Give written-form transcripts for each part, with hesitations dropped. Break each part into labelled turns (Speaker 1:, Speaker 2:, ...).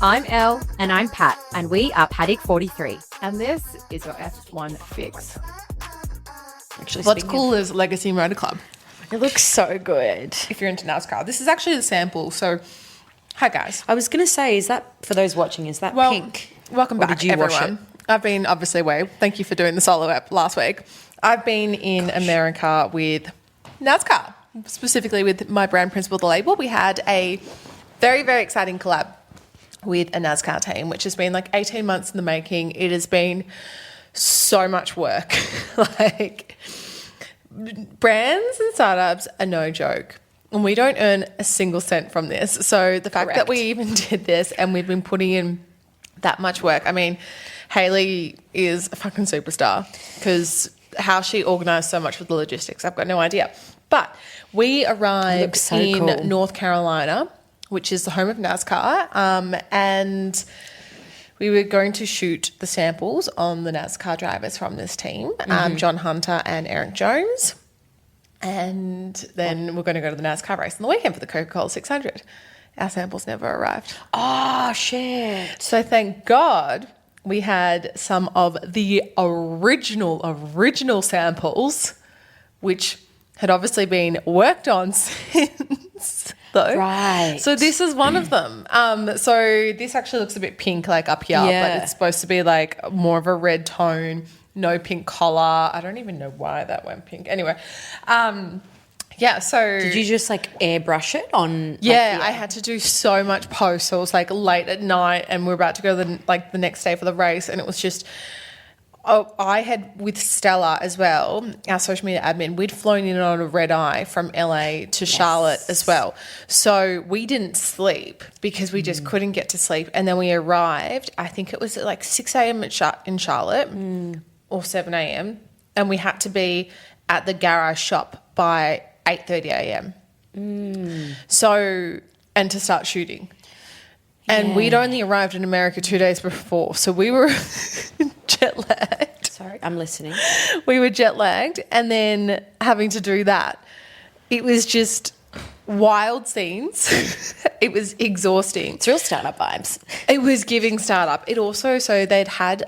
Speaker 1: I'm Elle.
Speaker 2: And I'm Pat, and we are Paddock 43.
Speaker 1: And this is your F1 fix.
Speaker 3: Actually, what's cool is Legacy Motor Club.
Speaker 2: It looks so good.
Speaker 3: If you're into NASCAR, this is actually the sample. So, hi guys.
Speaker 2: I was going to say, is that, for those watching, is that pink?
Speaker 3: Welcome back,
Speaker 2: did you
Speaker 3: everyone.
Speaker 2: wash it?
Speaker 3: I've been obviously away. Thank you for doing the solo app last week. I've been in America with NASCAR, specifically with my brand principal, The Label. We had a very, very exciting collab with a NASCAR team, which has been like 18 months in the making. It has been so much work. Like, brands and startups are no joke. And we don't earn a single cent from this. So the fact that we even did this and we've been putting in that much work. I mean, Hayley is a fucking superstar because how she organised so much with the logistics, I've got no idea. But we arrived in North Carolina, which is the home of NASCAR, and we were going to shoot the samples on the NASCAR drivers from this team, John Hunter and Eric Jones. And then we're going to go to the NASCAR race on the weekend for the Coca-Cola 600. Our samples never arrived.
Speaker 2: Oh, shit.
Speaker 3: So thank God we had some of the original samples, which had obviously been worked on since, though.
Speaker 2: Right.
Speaker 3: So this is one of them. So this actually looks a bit pink, like up here, but it's supposed to be like more of a red tone, no pink collar. I don't even know why that went pink. Anyway, so...
Speaker 2: Did you just like airbrush it on?
Speaker 3: Yeah, I had to do so much post. So it was like late at night and we were about to go the next day for the race, and it was just... Oh, I had, with Stella as well, our social media admin, we'd flown in on a red eye from LA to Charlotte as well. So we didn't sleep because we just couldn't get to sleep. And then we arrived, I think it was at like 6 a.m. in Charlotte or 7 a.m. And we had to be at the garage shop by 8:30 a.m. So, and to start shooting. And we'd only arrived in America 2 days before. So we were jet lagged.
Speaker 2: Sorry, I'm listening.
Speaker 3: We were jet lagged, and then having to do that. It was just wild scenes. It was exhausting.
Speaker 2: It's real startup vibes.
Speaker 3: It was giving startup. It also, so they'd had,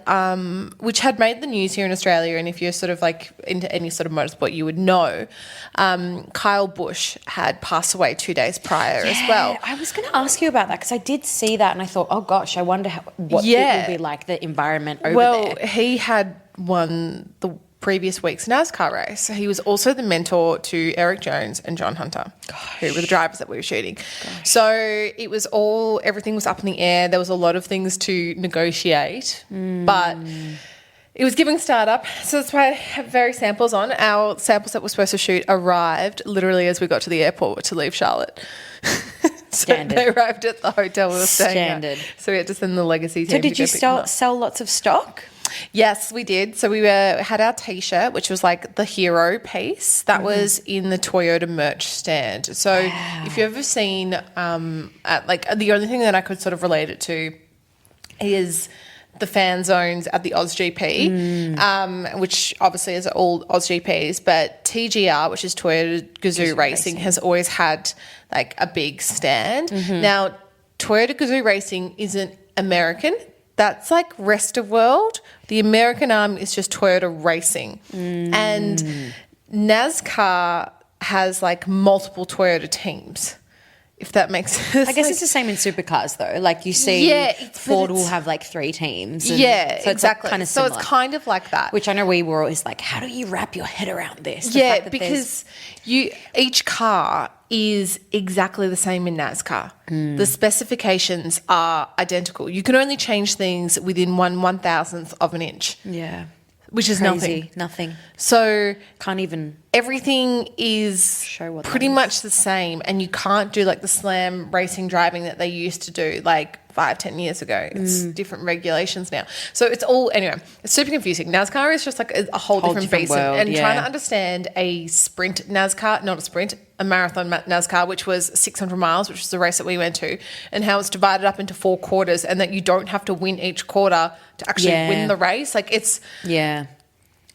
Speaker 3: which had made the news here in Australia, and if you're sort of like into any sort of motorsport, you would know, Kyle Busch had passed away 2 days prior as well.
Speaker 2: I was going to ask you about that because I did see that and I thought, oh gosh, I wonder what it will be like, the environment over there.
Speaker 3: Well, he had won the previous week's NASCAR race. So he was also the mentor to Eric Jones and John Hunter, who were the drivers that we were shooting. So it was everything was up in the air. There was a lot of things to negotiate, but it was giving startup. So that's why I have very samples on. Our samples that we're supposed to shoot arrived literally as we got to the airport to leave Charlotte.
Speaker 2: Standard.
Speaker 3: They arrived at the hotel we were staying at. So we had to send the Legacy team.
Speaker 2: So did you sell lots of stock?
Speaker 3: Yes, we did. So we had our T-shirt, which was like the hero piece. That was in the Toyota merch stand. So if you've ever seen, the only thing that I could sort of relate it to is the fan zones at the AusGP, which obviously is all AusGPs, but TGR, which is Toyota Gazoo Racing, has always had like a big stand. Now, Toyota Gazoo Racing isn't American. That's like rest of world. The American arm is just Toyota Racing. And NASCAR has like multiple Toyota teams, if that makes sense.
Speaker 2: I guess it's the same in supercars though. Like you see Ford will have like 3 teams. And so
Speaker 3: exactly.
Speaker 2: Like kind of
Speaker 3: so
Speaker 2: similar.
Speaker 3: it's kind of like that.
Speaker 2: Which I know we were always like, how do you wrap your head around this?
Speaker 3: Because each car is exactly the same in NASCAR. The specifications are identical. You can only change things within 1/1000th of an inch.
Speaker 2: Yeah.
Speaker 3: Which is
Speaker 2: Crazy.
Speaker 3: nothing. So
Speaker 2: can't even
Speaker 3: everything is pretty much the same, and you can't do like the slam racing driving that they used to do like 5-10 years ago. It's different regulations now. So it's all, anyway, it's super confusing. NASCAR is just like a whole different beast. And trying to understand a sprint NASCAR, not a sprint, a marathon NASCAR, which was 600 miles, which was the race that we went to, and how it's divided up into 4 quarters and that you don't have to win each quarter to actually win the race. Like it's...
Speaker 2: Yeah.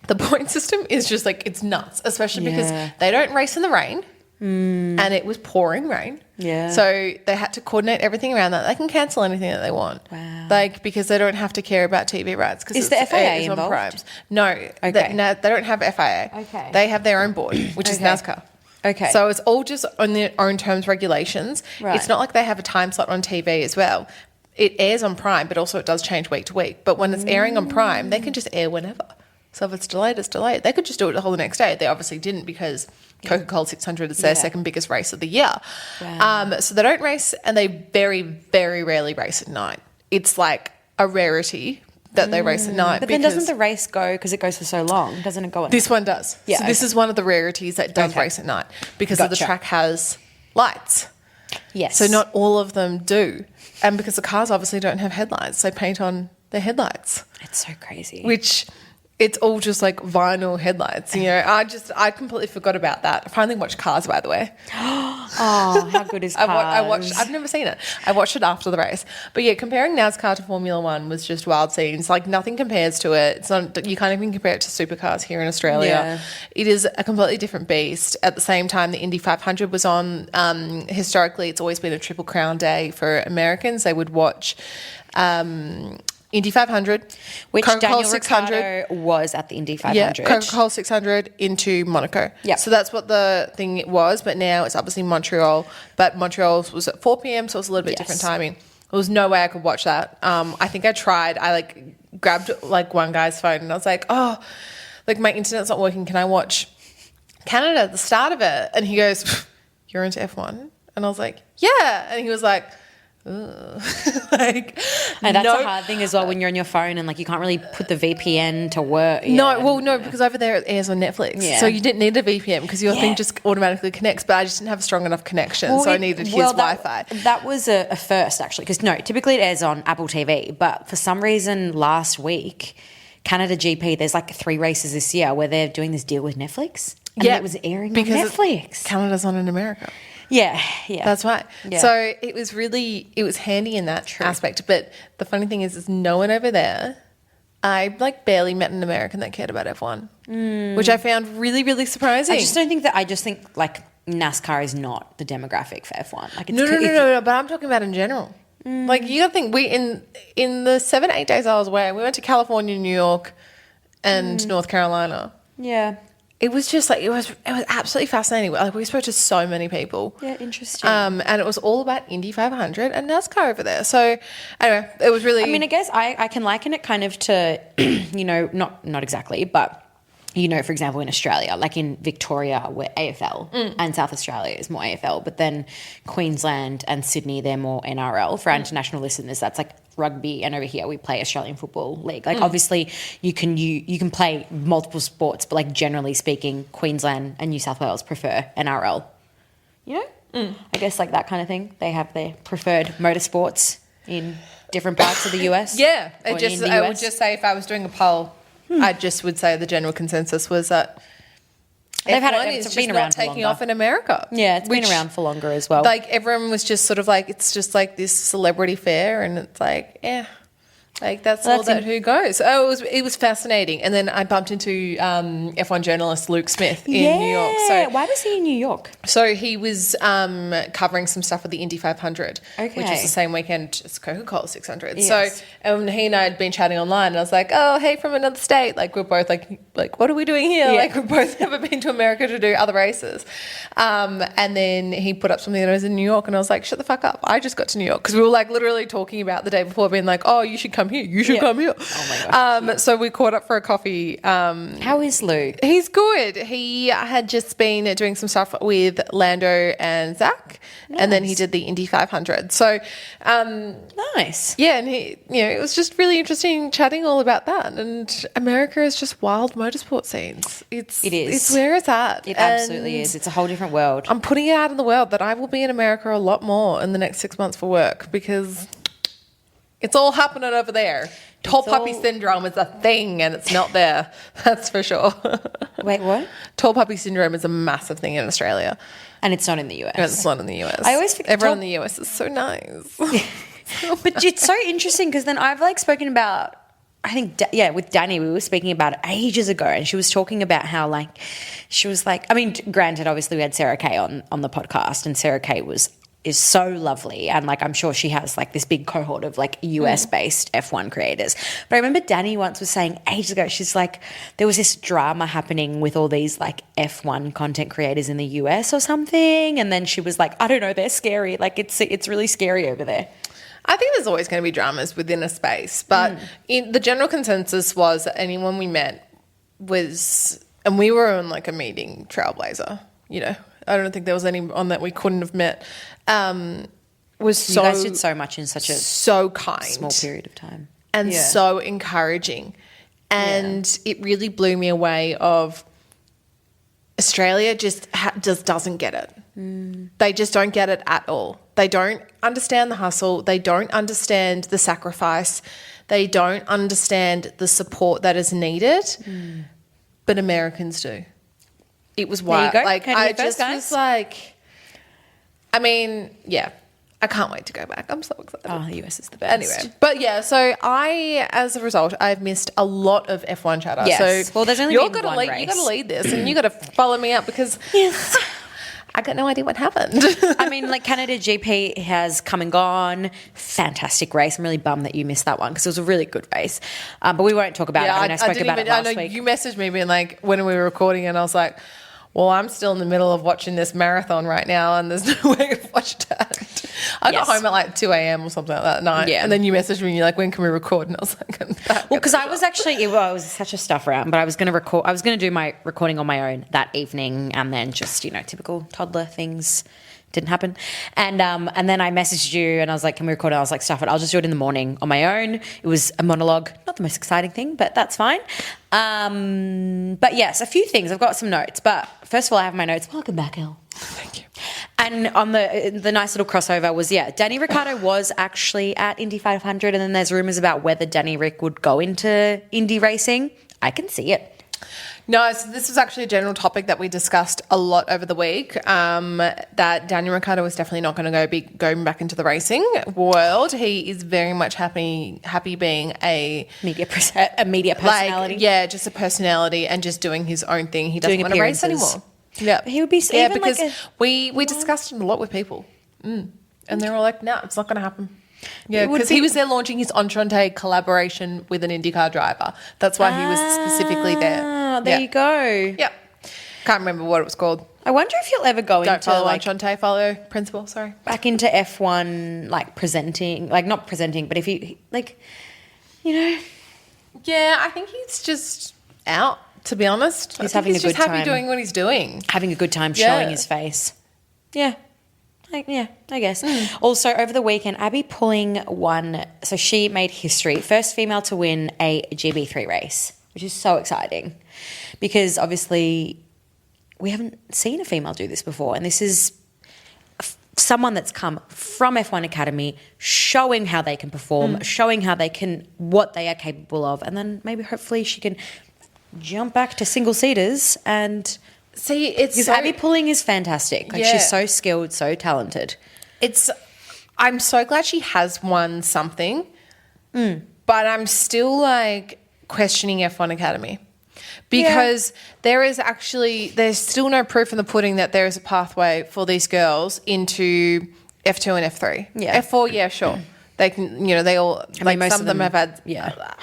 Speaker 3: The point system is just like, it's nuts, especially because they don't race in the rain. and it was pouring rain.
Speaker 2: Yeah.
Speaker 3: So they had to coordinate everything around that. They can cancel anything that they want.
Speaker 2: Wow.
Speaker 3: Like, because they don't have to care about TV rights.
Speaker 2: Is the FIA involved?
Speaker 3: Primes. No.
Speaker 2: Okay.
Speaker 3: They don't have FIA.
Speaker 2: Okay.
Speaker 3: They have their own board, which is NASCAR.
Speaker 2: Okay.
Speaker 3: So it's all just on their own terms, regulations.
Speaker 2: Right.
Speaker 3: It's not like they have a time slot on TV as well. It airs on Prime, but also it does change week to week. But when it's airing on Prime, they can just air whenever. So if it's delayed, it's delayed. They could just do it the whole next day. They obviously didn't because Coca-Cola 600 is their second biggest race of the year.
Speaker 2: Wow.
Speaker 3: So they don't race, and they very, very rarely race at night. It's like a rarity that they race at night.
Speaker 2: But then doesn't the race go, because it goes for so long, doesn't it go at
Speaker 3: This one does.
Speaker 2: Yeah,
Speaker 3: So this is one of the rarities that does race at night because of the track has lights.
Speaker 2: Yes.
Speaker 3: So not all of them do. And because the cars obviously don't have headlights, they paint on their headlights.
Speaker 2: It's so crazy.
Speaker 3: Which it's all just like vinyl headlights. You know, I completely forgot about that. I finally watched Cars, by the way.
Speaker 2: Oh, how good is Cars?
Speaker 3: I've never seen it. I watched it after the race. But yeah, comparing NASCAR to Formula One was just wild scenes. Like nothing compares to it. It's not, you can't even compare it to supercars here in Australia.
Speaker 2: Yeah.
Speaker 3: It is a completely different beast. At the same time, the Indy 500 was on. Historically, it's always been a Triple Crown day for Americans. They would watch Indy 500,
Speaker 2: which
Speaker 3: Coca-Cola
Speaker 2: Daniel
Speaker 3: 600.
Speaker 2: Ricciardo was at the Indy 500.
Speaker 3: Yeah, Coca-Cola 600 into Monaco.
Speaker 2: Yeah.
Speaker 3: So that's what the thing was, but now it's obviously Montreal. But Montreal was at 4 p.m, so it was a little bit different timing. There was no way I could watch that. I think I tried. I grabbed one guy's phone and I was like, oh, my internet's not working. Can I watch Canada at the start of it? And he goes, you're into F1? And I was like, yeah. And he was like,
Speaker 2: and that's a hard thing as well when you're on your phone and you can't really put the VPN to work.
Speaker 3: No, because over there it airs on Netflix. Yeah. So you didn't need a VPN because your thing just automatically connects, but I just didn't have a strong enough connection, so I needed his Wi-Fi.
Speaker 2: That was a first, actually, because typically it airs on Apple TV, but for some reason last week, Canada GP, there's 3 races this year where they're doing this deal with Netflix. And it was airing on Netflix.
Speaker 3: Canada's on in America.
Speaker 2: Yeah.
Speaker 3: That's right.
Speaker 2: Yeah.
Speaker 3: So it was handy in that aspect. But the funny thing is no one over there. I barely met an American that cared about F1, which I found really, really surprising.
Speaker 2: I just think NASCAR is not the demographic for F1.
Speaker 3: No, but I'm talking about in general. You got to think, we in the 7-8 days I was away, we went to California, New York, and North Carolina.
Speaker 2: Yeah.
Speaker 3: It was just it was absolutely fascinating. We spoke to so many people.
Speaker 2: Yeah, interesting.
Speaker 3: And it was all about Indy 500 and NASCAR over there. So anyway, it was really.
Speaker 2: I mean, I guess I can liken it kind of to, not exactly, but. For example, in Australia, in Victoria, we're AFL and South Australia is more AFL, but then Queensland and Sydney, they're more NRL. For our international listeners, that's rugby, and over here we play Australian Football League. Obviously, you can play multiple sports, but generally speaking, Queensland and New South Wales prefer NRL. I guess that kind of thing. They have their preferred motorsports in different parts of the US.
Speaker 3: Yeah, I would just say if I was doing a poll. I just would say the general consensus was that F1 is just not taking off in America.
Speaker 2: Yeah, it's been around for longer as well.
Speaker 3: Everyone was just sort of it's just this celebrity fair, and it's that's all that who goes. Oh, it was fascinating. And then I bumped into F1 journalist Luke Smith in New York. So
Speaker 2: why was he in New York?
Speaker 3: So he was covering some stuff with the Indy 500, which is the same weekend as Coca-Cola 600.
Speaker 2: Yes.
Speaker 3: So he and I had been chatting online, and I was like, oh, hey, from another state. We're both what are we doing here?
Speaker 2: Yeah.
Speaker 3: We've both never been to America to do other races. And then he put up something that I was in New York, and I was like, shut the fuck up. I just got to New York because we were literally talking about the day before, being oh, you should come here. You should come here.
Speaker 2: Oh my gosh.
Speaker 3: So we caught up for a coffee.
Speaker 2: How is Luke?
Speaker 3: He's good. He had just been doing some stuff with Lando and Zach, and then he did the Indy 500. So,
Speaker 2: nice.
Speaker 3: Yeah, and he, it was just really interesting chatting all about that. And America is just wild motorsport scenes. It is. It's where it's at.
Speaker 2: It absolutely is. It's a whole different world.
Speaker 3: I'm putting it out in the world that I will be in America a lot more in the next 6 months for work because it's all happening over there. Tall puppy syndrome is a thing and it's not there. That's for sure.
Speaker 2: Wait, what?
Speaker 3: Tall puppy syndrome is a massive thing in Australia.
Speaker 2: And it's not in the US.
Speaker 3: And it's not in the US.
Speaker 2: I always think
Speaker 3: everyone in the US is so nice.
Speaker 2: But it's so interesting because then I've spoken about I think, with Danny, we were speaking about it ages ago, and she was talking about how, like, she was like, I mean, granted, obviously we had Sarah Kay on the podcast, and Sarah Kay is so lovely, and, like, I'm sure she has, like, this big cohort of, like, US-based F1 creators. But I remember Danny once was saying ages ago, she's like, there was this drama happening with all these, like, F1 content creators in the US or something, and then she was like, I don't know, they're scary. Like, it's really scary over there.
Speaker 3: I think there's always going to be dramas within a space, but the general consensus was that anyone we met was, and we were on like a meeting trailblazer, you know, I don't think there was anyone that we couldn't have met, was so...
Speaker 2: You guys did so much in such a
Speaker 3: so kind.
Speaker 2: Small period of time.
Speaker 3: And so encouraging. And it really blew me away of Australia just doesn't get it. They just don't get it at all. They don't understand the hustle. They don't understand the sacrifice. They don't understand the support that is needed. But Americans do. It was wild. Like, I just was like, I mean, yeah, I can't wait to go back. I'm so excited.
Speaker 2: Oh, the US is the best.
Speaker 3: Anyway, but yeah, so as a result, I've missed a lot of F1 chatter.
Speaker 2: Yes.
Speaker 3: So
Speaker 2: well, there's only been one race.
Speaker 3: You got to lead this, and you got to follow me up because I got no idea what happened.
Speaker 2: I mean, like, Canada GP has come and gone. Fantastic race. I'm really bummed that you missed that one because it was a really good race. But we won't talk about it. I mean, I spoke about it last week.
Speaker 3: You messaged me being like, when we were recording, and I was like, well, I'm still in the middle of watching this marathon right now, and there's no way to watch that. I got home at like 2 a.m. or something like that at night. Yeah. And then you messaged me and you're like, when can we record? And I was like, well,
Speaker 2: because I was actually, it was such a stuff round, but I was going to do my recording on my own that evening, and then just, you know, typical toddler things didn't happen. And then I messaged you and I was like, can we record it? I was like, stuff it. I'll just do it in the morning on my own. It was a monologue, not the most exciting thing, but that's fine. But yes, a few things. I've got some notes, but first of all, I have my notes. Welcome back, Elle.
Speaker 3: Thank you.
Speaker 2: And on the nice little crossover was, Danny Ricciardo was actually at Indy 500, and then there's rumours about whether Danny Rick would go into Indy racing. I can see it.
Speaker 3: No, so this was actually a general topic that we discussed a lot over the week, that Daniel Ricciardo is definitely not going to be going back into the racing world. He is very much happy being a media personality. Like, just a personality and just doing his own thing. He doesn't want to race anymore. Yeah,
Speaker 2: he would be
Speaker 3: because we discussed it a lot with people, and they were like, "No, it's not going to happen." Yeah, because he was there launching his Entrante collaboration with an IndyCar driver. That's why he was specifically there.
Speaker 2: There you go.
Speaker 3: Yep. Can't remember what it was called.
Speaker 2: I wonder if he'll ever go
Speaker 3: Don't
Speaker 2: into
Speaker 3: follow Entrante, follow principle. Sorry.
Speaker 2: Back into F1, like presenting, like not presenting, but if he like, you know.
Speaker 3: Yeah, I think he's just out. To be honest,
Speaker 2: he's having a good time.
Speaker 3: He's happy doing what he's doing.
Speaker 2: Having a good time showing his face. Yeah. I guess. Also, over the weekend, Abbi Pulling won. So she made history. First female to win a GB3 race, which is so exciting because obviously we haven't seen a female do this before. And this is someone that's come from F1 Academy, showing how they can perform, showing how what they are capable of. And then maybe hopefully she can jump back to single seaters and...
Speaker 3: See, because
Speaker 2: Abbi Pulling is fantastic. Like, she's so skilled, so talented.
Speaker 3: I'm so glad she has won something, but I'm still like questioning F1 Academy because there's still no proof in the pudding that there is a pathway for these girls into F2 and F3. Yeah, F4, sure. They can, you know, they all, like, some of them have had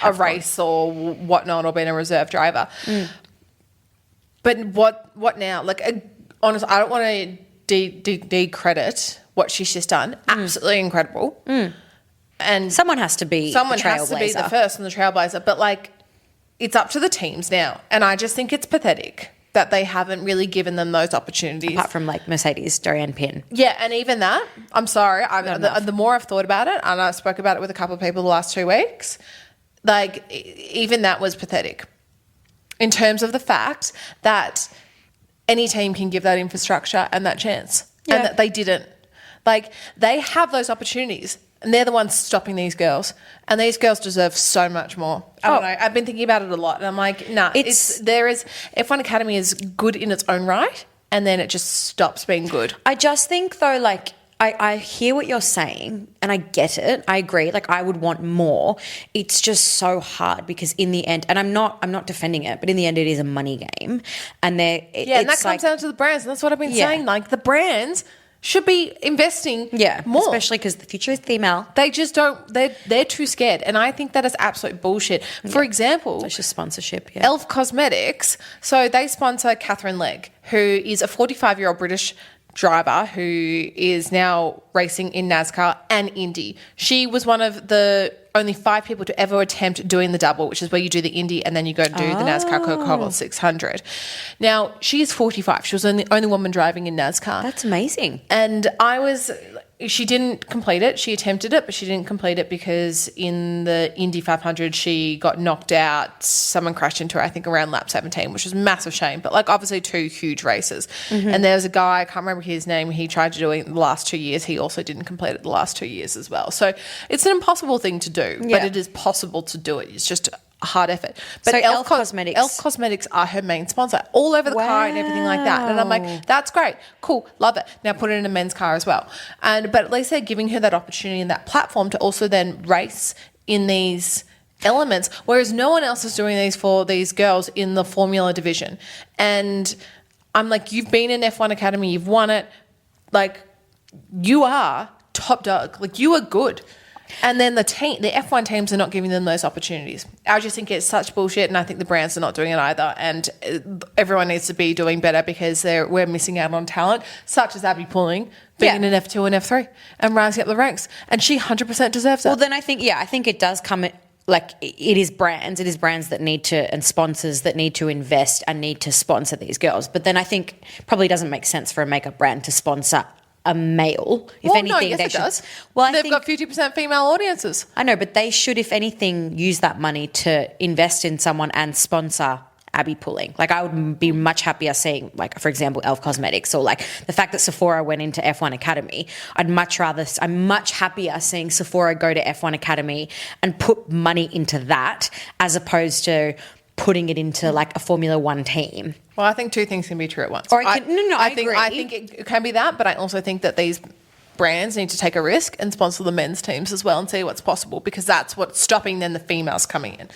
Speaker 3: a race or whatnot or been a reserve driver. But what now? Like, honestly, I don't want to decredit what she's just done. Absolutely incredible. And
Speaker 2: someone has to be
Speaker 3: the first on the trailblazer. But, like, it's up to the teams now. And I just think it's pathetic that they haven't really given them those opportunities.
Speaker 2: Apart from, like, Mercedes, Dorian Pin.
Speaker 3: Yeah, and even that, I'm sorry. The more I've thought about it, and I spoke about it with a couple of people the last 2 weeks, like, even that was pathetic. In terms of the fact that any team can give that infrastructure and that chance, and that they didn't. Like, they have those opportunities, and they're the ones stopping these girls, and these girls deserve so much more. I don't know. I've been thinking about it a lot, and I'm like, F1 Academy is good in its own right, and then it just stops being good.
Speaker 2: I just think, though, like, I hear what you're saying and I get it. I agree. Like, I would want more. It's just so hard because in the end, and I'm not defending it, but in the end it is a money game. And
Speaker 3: and that comes down to the brands. And that's what I've been saying. Like, the brands should be investing more.
Speaker 2: Especially because the future is female.
Speaker 3: They just don't, they're too scared. And I think that is absolute bullshit. For example,
Speaker 2: it's just sponsorship. Yeah.
Speaker 3: Elf Cosmetics, so they sponsor Catherine Legg, who is a 45-year-old British driver who is now racing in NASCAR and Indy. She was one of the only 5 people to ever attempt doing the double, which is where you do the Indy and then you go do the NASCAR Coca-Cola 600. Now, she is 45. She was the only woman driving in NASCAR.
Speaker 2: That's amazing.
Speaker 3: And she didn't complete it. She attempted it, but she didn't complete it because in the Indy 500, she got knocked out. Someone crashed into her, I think, around lap 17, which was a massive shame. But, like, obviously 2 huge races. Mm-hmm. And there was a guy, I can't remember his name, he tried to do it in the last 2 years. He also didn't complete it the last 2 years as well. So it's an impossible thing to do, but it is possible to do it. It's just a hard effort. But
Speaker 2: so Elf Cosmetics
Speaker 3: are her main sponsor, all over the car and everything like that. And I'm like, that's great, cool, love it. Now put it in a men's car as well. But at least they're giving her that opportunity and that platform to also then race in these elements, whereas no one else is doing these for these girls in the Formula division. And I'm like, you've been in F1 Academy, you've won it, like, you are top dog, like, you are good. And then the F1 teams are not giving them those opportunities. I just think it's such bullshit, and I think the brands are not doing it either. And everyone needs to be doing better because we're missing out on talent, such as Abbi Pulling being in F2 and F3 and rising up the ranks. And she 100% deserves it.
Speaker 2: Well, then I think it does come like, it is brands that need to, and sponsors that need to invest and need to sponsor these girls. But then I think probably doesn't make sense for a makeup brand to sponsor a male. If anything,
Speaker 3: it does.
Speaker 2: Well,
Speaker 3: they've got 50% female audiences.
Speaker 2: I know, but they should, if anything, use that money to invest in someone and sponsor Abbi Pulling. Like, I would be much happier seeing, like, for example, Elf Cosmetics, or like the fact that Sephora went into F1 Academy. I'm much happier seeing Sephora go to F1 Academy and put money into that as opposed to putting it into like a Formula One team.
Speaker 3: Well, I think 2 things can be true at once.
Speaker 2: I
Speaker 3: agree. I think it can be that, but I also think that these brands need to take a risk and sponsor the men's teams as well and see what's possible, because that's what's stopping then the females coming in.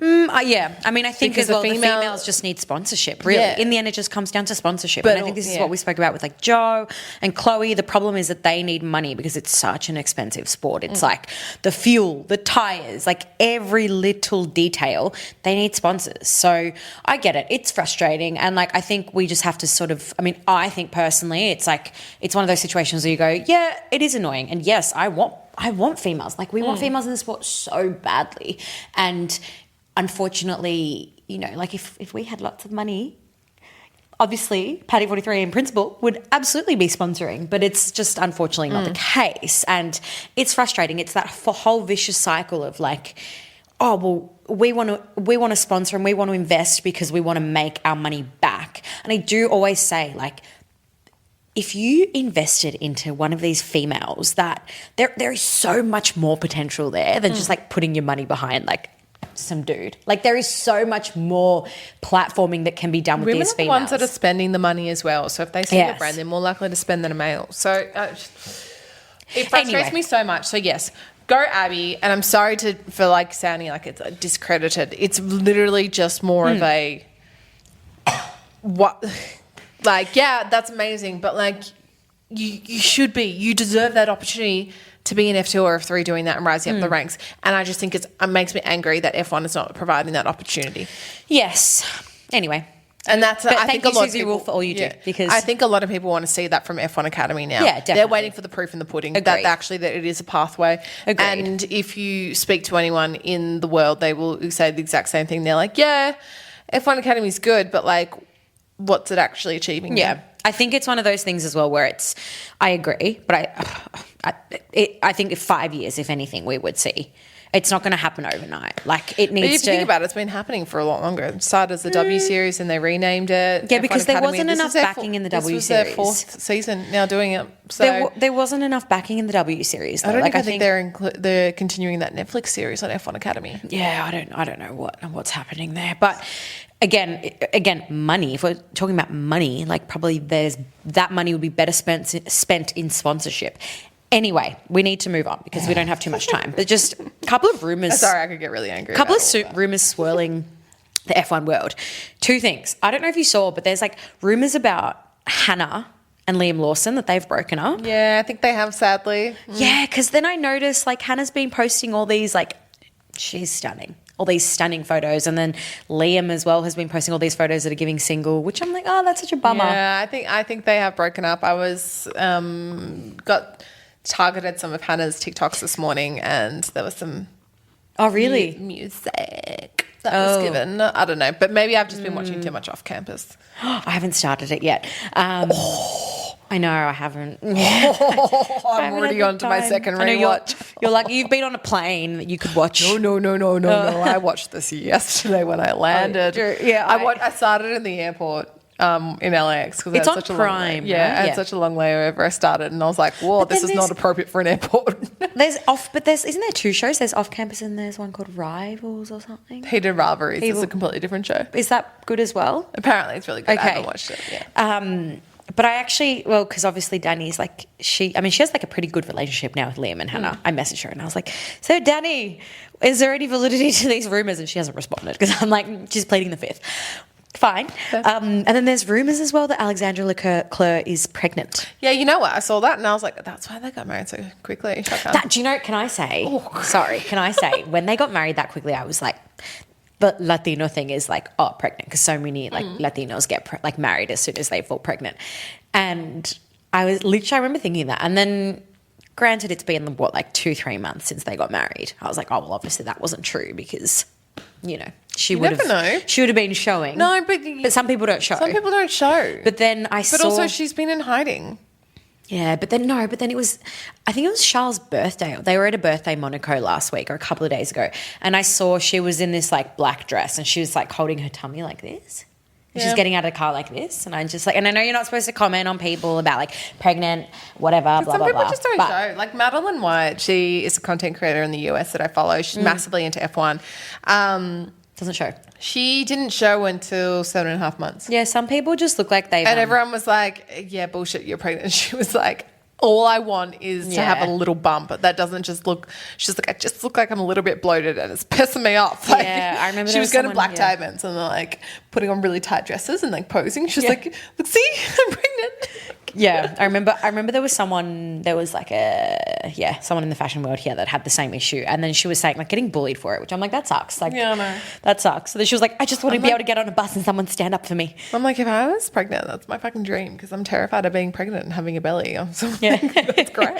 Speaker 2: I mean, I think
Speaker 3: because
Speaker 2: as well, the females just need sponsorship, really. Yeah. In the end, it just comes down to sponsorship. But and I think this is what we spoke about with like Joe and Chloe. The problem is that they need money because it's such an expensive sport. It's like the fuel, the tyres, like every little detail, they need sponsors. So I get it. It's frustrating. And like, I think we just have to sort of, I mean, I think personally, it's like, it's one of those situations where you go, yeah, it is annoying. And yes, I want females. Like, we want females in the sport so badly. And unfortunately, you know, like if we had lots of money, obviously Paddock 43 in principle would absolutely be sponsoring, but it's just unfortunately not the case. And it's frustrating. It's that whole vicious cycle of like, oh, well, we want to sponsor and we want to invest because we want to make our money back. And I do always say, like, if you invested into one of these females, that there is so much more potential there than just like putting your money behind like some dude. Like, there is so much more platforming that can be done with
Speaker 3: women
Speaker 2: these females.
Speaker 3: Women are the ones that are spending the money as well. So if they see a brand, they're more likely to spend than a male. So it frustrates me so much. So yes, go Abbi. And I'm sorry for like sounding like it's discredited. It's literally just more of a what. Like, yeah, that's amazing, but like you deserve that opportunity to be in F2 or F3 doing that and rising up the ranks. And I just think it makes me angry that F1 is not providing that opportunity.
Speaker 2: Yes. Anyway.
Speaker 3: And that's, I think a lot of
Speaker 2: people, Rule, for all you do, because
Speaker 3: I think a lot of people want to see that from F1 Academy now.
Speaker 2: Yeah, definitely.
Speaker 3: They're waiting for the proof in the pudding that it is a pathway.
Speaker 2: Agreed.
Speaker 3: And if you speak to anyone in the world, they will say the exact same thing. They're like, yeah, F1 Academy is good, but like, what's it actually achieving?
Speaker 2: Yeah. I think it's one of those things as well where I agree, but I think in 5 years, if anything, we would see It's not going to happen overnight. Like it
Speaker 3: But if you
Speaker 2: needs to.
Speaker 3: think about it, it's been happening for a lot longer. It started as the W Series and they renamed it.
Speaker 2: Yeah,
Speaker 3: F1
Speaker 2: because there
Speaker 3: Academy.
Speaker 2: wasn't
Speaker 3: This
Speaker 2: enough
Speaker 3: is their
Speaker 2: backing in the W
Speaker 3: This was their
Speaker 2: Series.
Speaker 3: 4th season now doing it. So
Speaker 2: There wasn't enough backing in the W Series. Though.
Speaker 3: I don't
Speaker 2: like,
Speaker 3: even think they're continuing that Netflix series on F1 Academy.
Speaker 2: Yeah, I don't know what's happening there. But again, money. If we're talking about money, like probably that money would be better spent in sponsorship. Anyway, we need to move on because we don't have too much time. But just a couple of rumors.
Speaker 3: Sorry, I could get really angry.
Speaker 2: A couple of rumors swirling the F1 world. Two things. I don't know if you saw, but there's like rumors about Hannah and Liam Lawson that they've broken up.
Speaker 3: Yeah, I think they have, sadly.
Speaker 2: Yeah, because then I noticed like Hannah's been posting all these like, she's stunning. All these stunning photos, and then Liam as well has been posting all these photos that are giving single, which I'm like, oh, that's such a bummer.
Speaker 3: Yeah, I think they have broken up. I was got targeted some of Hannah's TikToks this morning, and there was some
Speaker 2: really
Speaker 3: music that was given. I don't know, but maybe I've just been watching too much off campus.
Speaker 2: I haven't started it yet. I know I haven't.
Speaker 3: I'm already on to my second rewatch.
Speaker 2: You're like you've been on a plane that you could watch.
Speaker 3: No. I watched this yesterday when I landed.
Speaker 2: Yeah,
Speaker 3: I started in the airport. In LAX because
Speaker 2: it's on
Speaker 3: such a
Speaker 2: Prime.
Speaker 3: I had such a long layover. I started and I was like, "Whoa, this is not appropriate for an airport."
Speaker 2: Isn't there two shows? There's Off Campus and there's one called Rivals or something.
Speaker 3: Hidden Rivalries is a completely different show.
Speaker 2: Is that good as well?
Speaker 3: Apparently, it's really good.
Speaker 2: Okay.
Speaker 3: I haven't watched it. Yeah.
Speaker 2: But I actually, because obviously Danny's like, she has like a pretty good relationship now with Liam and Hannah. I messaged her and I was like, so Danny, is there any validity to these rumours? And she hasn't responded because I'm like, she's pleading the fifth. Fine. And then there's rumours as well that Alexandra Leclerc is pregnant.
Speaker 3: Yeah, you know what? I saw that and I was like, that's why they got married so quickly.
Speaker 2: Do you know, can I say, when they got married that quickly, I was like, the Latino thing is like, pregnant, because so many like Latinos get married as soon as they fall pregnant. And I remember thinking that. And then granted, it's been 2-3 months since they got married. I was like, oh, well, obviously that wasn't true because, she would have been showing.
Speaker 3: No,
Speaker 2: but some people don't show.
Speaker 3: Some people don't show.
Speaker 2: But then But
Speaker 3: also she's been in hiding.
Speaker 2: Yeah, but then it was, I think it was Charles' birthday. They were at a birthday Monaco last week or a couple of days ago. And I saw she was in this like black dress and she was like holding her tummy like this. And she's getting out of the car like this. And I'm just like, and I know you're not supposed to comment on people about like pregnant, whatever, blah, blah, blah.
Speaker 3: Some people just don't show. Like Madeline White, she is a content creator in the US that I follow. She's massively into F1.
Speaker 2: Doesn't show.
Speaker 3: She didn't show until 7.5 months.
Speaker 2: Yeah, some people just look like they've...
Speaker 3: And everyone was like, yeah, bullshit, you're pregnant. She was like, all I want is to have a little bump. But that doesn't just look... She's like, I just look like I'm a a little bit bloated and it's pissing me off. Like,
Speaker 2: yeah, I remember
Speaker 3: she was going to black diamonds and they're like putting on really tight dresses and like posing. She was like, look, see, I'm pregnant.
Speaker 2: Yeah, I remember there was someone in the fashion world here that had the same issue. And then she was saying like getting bullied for it, which I'm like, that sucks. Like, yeah, I know. That sucks. So then she was like, I just want to be able to get on a bus and someone stand up for me.
Speaker 3: I'm like, if I was pregnant, that's my fucking dream because I'm terrified of being pregnant and having a belly. That's great.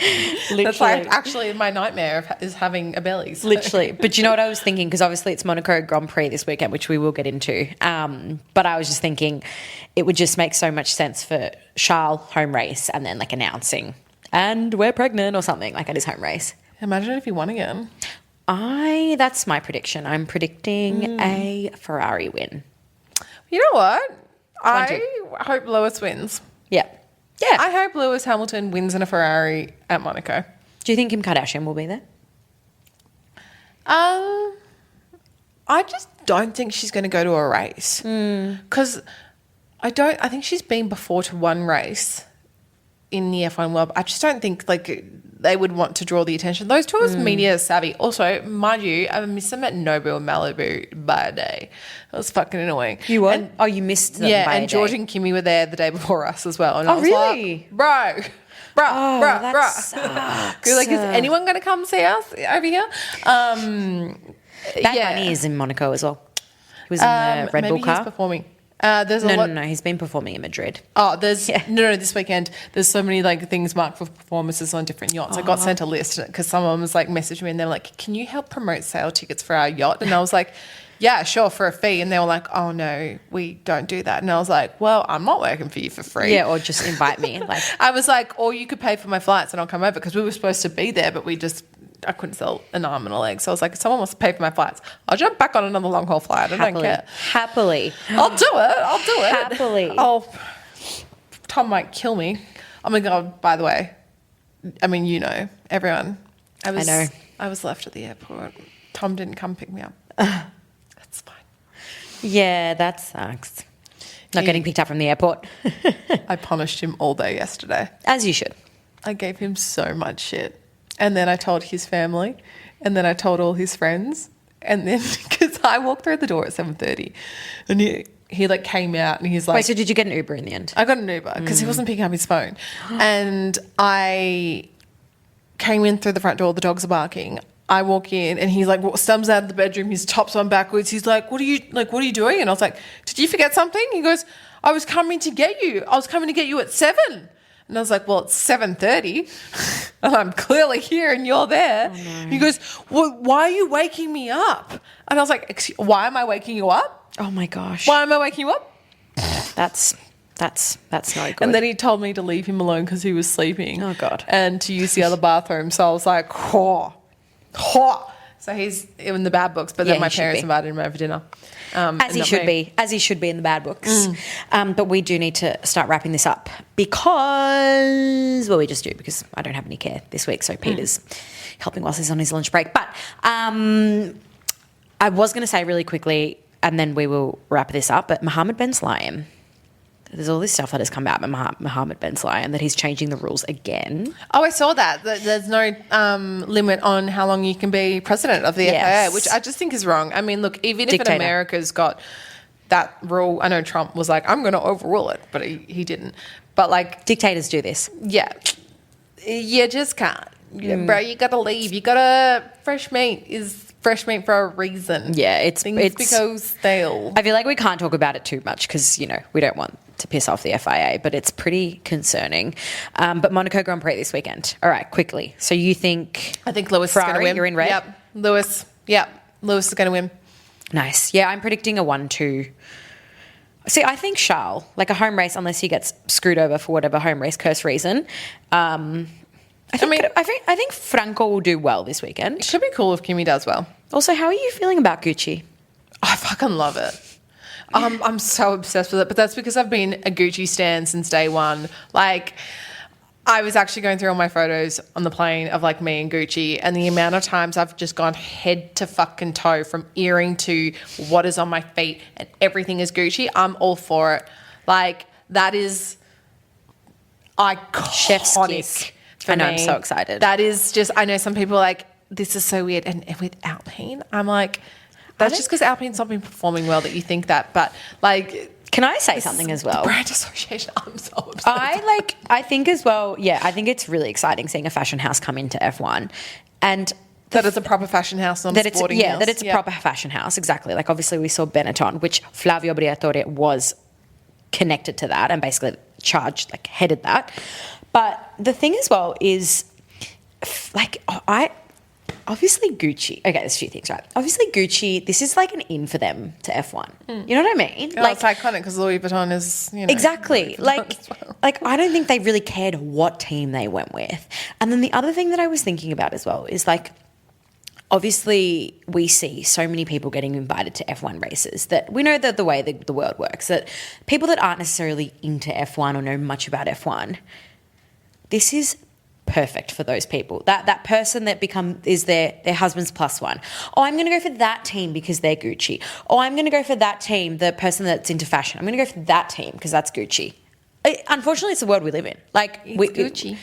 Speaker 3: That's like actually my nightmare is having a belly. So.
Speaker 2: Literally. But you know what I was thinking? Because obviously it's Monaco Grand Prix this weekend, which we will get into. But I was just thinking it would just make so much sense for Charles home race and then like announcing and we're pregnant or something like at his home race.
Speaker 3: Imagine if he won again.
Speaker 2: That's my prediction. I'm predicting a Ferrari win.
Speaker 3: You know what? I hope Lewis wins.
Speaker 2: Yeah.
Speaker 3: I hope Lewis Hamilton wins in a Ferrari at Monaco.
Speaker 2: Do you think Kim Kardashian will be there?
Speaker 3: I just don't think she's going to go to a race because I think she's been before to one race in the F1 world. I just don't think like they would want to draw the attention. Those two are media savvy. Also, mind you, I missed them at Nobu and Malibu by a day. That was fucking annoying.
Speaker 2: You what? You missed them by a day.
Speaker 3: George and Kimmy were there the day before us as well. And I was
Speaker 2: really?
Speaker 3: Like, bruh.
Speaker 2: Sucks.
Speaker 3: Like, is anyone going to come see us over here?
Speaker 2: Bad Bunny is in Monaco as well. He was in the Red Bull car.
Speaker 3: He's performing.
Speaker 2: No. He's been performing in Madrid.
Speaker 3: Oh, this weekend there's so many like things marked for performances on different yachts. I got sent a list because someone was like messaging me and they're like, "Can you help promote sale tickets for our yacht?" And I was like, "Yeah, sure, for a fee." And they were like, "Oh no, we don't do that." And I was like, "Well, I'm not working for you for free."
Speaker 2: Yeah, or just invite me. Like
Speaker 3: I was like, "Or you could pay for my flights and I'll come over," because we were supposed to be there, but we just couldn't sell an arm and a leg. So I was like, if someone wants to pay for my flights, I'll jump back on another long haul flight. I don't care.
Speaker 2: Happily.
Speaker 3: I'll do it.
Speaker 2: Happily.
Speaker 3: Oh, Tom might kill me. Oh my God, by the way. I mean, you know, everyone. I
Speaker 2: know.
Speaker 3: I was left at the airport. Tom didn't come pick me up. That's fine.
Speaker 2: Yeah, that sucks. Not getting picked up from the airport.
Speaker 3: I punished him all day yesterday.
Speaker 2: As you should.
Speaker 3: I gave him so much shit. And then I told his family. And then I told all his friends. And then, because I walked through the door at 7:30. And he like came out and he's like...
Speaker 2: Wait, so did you get an Uber in the end?
Speaker 3: I got an Uber because he wasn't picking up his phone. And I came in through the front door. The dogs are barking. I walk in and he's like, stumbles out of the bedroom. His top's on backwards. He's like, what are you doing? And I was like, did you forget something? He goes, I was coming to get you. I was coming to get you at 7. And I was like, well, it's 7:30 and I'm clearly here and you're there. Oh, no. He goes, well, why are you waking me up? And I was like, why am I waking you up?
Speaker 2: Oh my gosh.
Speaker 3: Why am I waking you up?
Speaker 2: That's not good.
Speaker 3: And then he told me to leave him alone because he was sleeping.
Speaker 2: Oh, God.
Speaker 3: And to use the other bathroom. So I was like, So he's in the bad books, but then my parents invited him over dinner.
Speaker 2: As he should be. As he should be in the bad books. But we do need to start wrapping this up because, well, we just do because I don't have any care this week. So Peter's helping whilst he's on his lunch break. But I was going to say really quickly, and then we will wrap this up, but Mohammed Ben Sulayem. There's all this stuff that has come out about Mohammed Ben Sulayem that he's changing the rules again.
Speaker 3: Oh, I saw that. There's no limit on how long you can be president of the FIA, which I just think is wrong. I mean, look, even if America's got that rule, I know Trump was like, I'm going to overrule it, but he didn't. But like...
Speaker 2: Dictators do this.
Speaker 3: Yeah. You just can't. Bro, you got to leave. You got to... Fresh meat is... fresh meat for a reason.
Speaker 2: Yeah, it's
Speaker 3: go stale.
Speaker 2: I feel like we can't talk about it too much because, you know, we don't want to piss off the FIA, but it's pretty concerning. But Monaco Grand Prix this weekend. All right, quickly. So you think...
Speaker 3: I think Lewis is going to win.
Speaker 2: You're in red?
Speaker 3: Yep. Lewis is going to win.
Speaker 2: Nice. Yeah, I'm predicting a 1-2. See, I think Charles, like a home race, unless he gets screwed over for whatever home race curse reason, I think Franco will do well this weekend.
Speaker 3: It should be cool if Kimi does well.
Speaker 2: Also, how are you feeling about Gucci?
Speaker 3: I fucking love it. I'm so obsessed with it, but that's because I've been a Gucci stan since day one. Like, I was actually going through all my photos on the plane of like me and Gucci, and the amount of times I've just gone head to fucking toe from earring to what is on my feet, and everything is Gucci. I'm all for it. Like, that is iconic.
Speaker 2: Chef's kiss. I know, I'm so excited.
Speaker 3: That is just, I know some people are like, this is so weird. And with Alpine, I'm like, that's just because Alpine's not been performing well that you think that. But like...
Speaker 2: Can I say something as well?
Speaker 3: The brand association, I'm so obsessed.
Speaker 2: I think as well, I think it's really exciting seeing a fashion house come into F1. And...
Speaker 3: That it's a proper fashion house, not a sporting house.
Speaker 2: That it's a proper fashion house, exactly. Like obviously we saw Benetton, which Flavio Briatore was connected to that and basically charged, like headed that. But the thing as well is, like, obviously Gucci. Okay, there's a few things, right? Obviously Gucci, this is like an in for them to F1. You know what I mean?
Speaker 3: Like, it's iconic because Louis Vuitton is, you know.
Speaker 2: Exactly. Like I don't think they really cared what team they went with. And then the other thing that I was thinking about as well is like, obviously we see so many people getting invited to F1 races that we know that the way the world works, that people that aren't necessarily into F1 or know much about F1, this is perfect for those people. That person that is their husband's plus one. Oh, I'm going to go for that team because they're Gucci. Oh, I'm going to go for that team, the person that's into fashion. I'm going to go for that team because that's Gucci. Unfortunately, it's the world we live in. Like
Speaker 3: Gucci.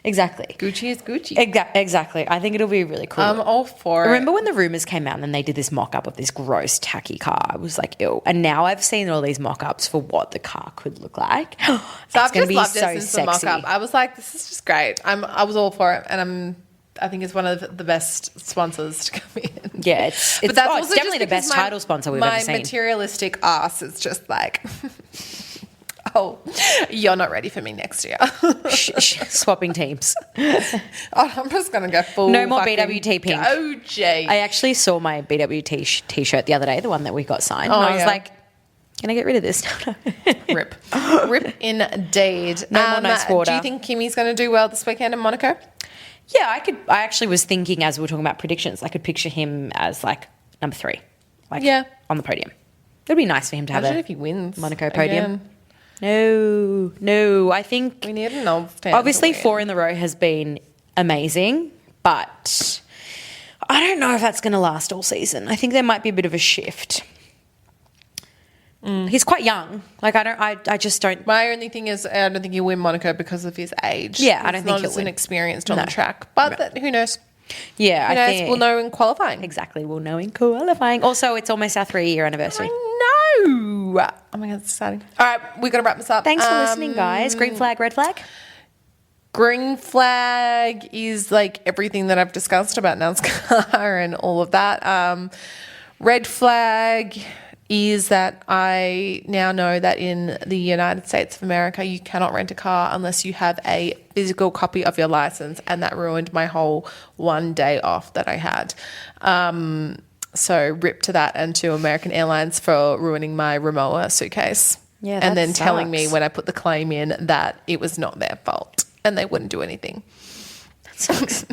Speaker 2: Exactly.
Speaker 3: Gucci is Gucci.
Speaker 2: Exactly. I think it'll be really cool.
Speaker 3: I'm all for it.
Speaker 2: Remember when the rumours came out and then they did this mock-up of this gross, tacky car? I was like, ew. And now I've seen all these mock-ups for what the car could look like.
Speaker 3: So I've just loved it since the mock-up. I was like, this is just great. I was all for it. And I think it's one of the best sponsors to come in.
Speaker 2: Yeah, it's definitely the best title sponsor we've ever seen.
Speaker 3: My materialistic ass is just like... Oh, you're not ready for me next year.
Speaker 2: Swapping teams.
Speaker 3: I'm just going to go full.
Speaker 2: No more BWT pink.
Speaker 3: OG.
Speaker 2: I actually saw my BWT t-shirt the other day, the one that we got signed. And I was like, can I get rid of this?
Speaker 3: Rip. Rip indeed.
Speaker 2: No more nice water.
Speaker 3: Do you think Kimi's going to do well this weekend in Monaco?
Speaker 2: Yeah, I actually was thinking as we were talking about predictions, I could picture him as like number 3, like on the podium. It'd be nice for him to have
Speaker 3: Imagine if he wins
Speaker 2: Monaco podium.
Speaker 3: again.
Speaker 2: No, I think
Speaker 3: We need an old fan.
Speaker 2: obviously 4 in the row has been amazing, but I don't know if that's going to last all season. I think there might be a bit of a shift. He's quite young. Like I just don't.
Speaker 3: My only thing is, I don't think he'll win Monaco because of his age.
Speaker 2: Yeah, I don't
Speaker 3: He's
Speaker 2: think
Speaker 3: not
Speaker 2: he'll
Speaker 3: as
Speaker 2: win.
Speaker 3: inexperienced on the track, but who knows?
Speaker 2: Yeah,
Speaker 3: Who
Speaker 2: I
Speaker 3: knows?
Speaker 2: think
Speaker 3: We'll know in qualifying.
Speaker 2: exactly. We'll know in qualifying. Also, it's almost our 3-year anniversary.
Speaker 3: I know. Oh my God, it's exciting. All right, we've got to wrap this up.
Speaker 2: Thanks for listening, guys. Green flag, red flag.
Speaker 3: Green flag is like everything that I've discussed about NASCAR and all of that. Red flag is that I now know that in the United States of America, you cannot rent a car unless you have a physical copy of your license, and that ruined my whole one day off that I had. So rip to that and to American Airlines for ruining my Rimowa suitcase.
Speaker 2: Yeah,
Speaker 3: and
Speaker 2: that
Speaker 3: then telling me
Speaker 2: sucks.
Speaker 3: when I put the claim in that it was not their fault and they wouldn't do anything.
Speaker 2: That sucks.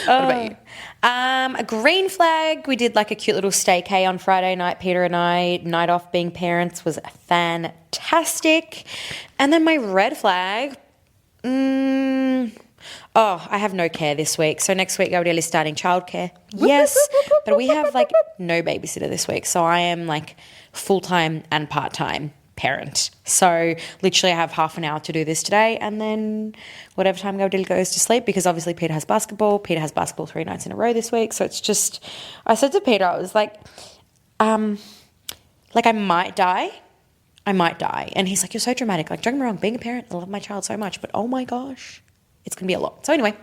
Speaker 3: What about you?
Speaker 2: A green flag. We did like a cute little staycay on Friday night. Peter and I, night off being parents was fantastic. And then my red flag. I have no care this week. So next week Gabrielle is starting childcare. Yes, but we have like no babysitter this week. So I am like full-time and part-time parent. So literally I have half an hour to do this today, and then whatever time Gabrielle goes to sleep, because obviously Peter has basketball. Peter has basketball 3 nights in a row this week. So it's just, I said to Peter, I was like I might die. And he's like, you're so dramatic. Like, don't get me wrong, being a parent, I love my child so much, but oh my gosh, it's going to be a lot. So anyway,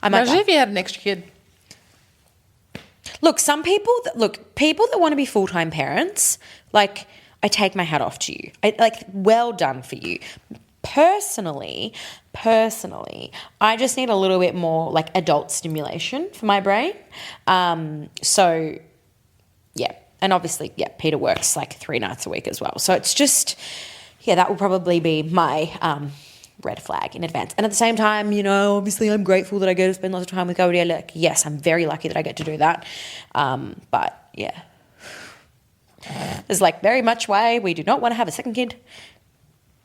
Speaker 2: I might
Speaker 3: Imagine
Speaker 2: die.
Speaker 3: if you had an extra kid.
Speaker 2: Look, people that want to be full-time parents, like, I take my hat off to you. Well done for you. Personally, I just need a little bit more like adult stimulation for my brain. So yeah. And obviously, yeah, Peter works like 3 nights a week as well. So it's just, yeah, that will probably be my red flag in advance. And at the same time, you know, obviously I'm grateful that I get to spend lots of time with Gabrielle. Like, yes, I'm very lucky that I get to do that. But yeah. There's like very much why we do not want to have a second kid,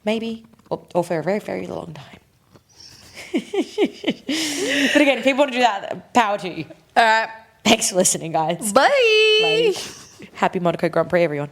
Speaker 2: maybe, or for a very, very long time. But again, if people want to do that, power to you.
Speaker 3: All right.
Speaker 2: Thanks for listening, guys.
Speaker 3: Bye.
Speaker 2: Happy Monaco Grand Prix, everyone.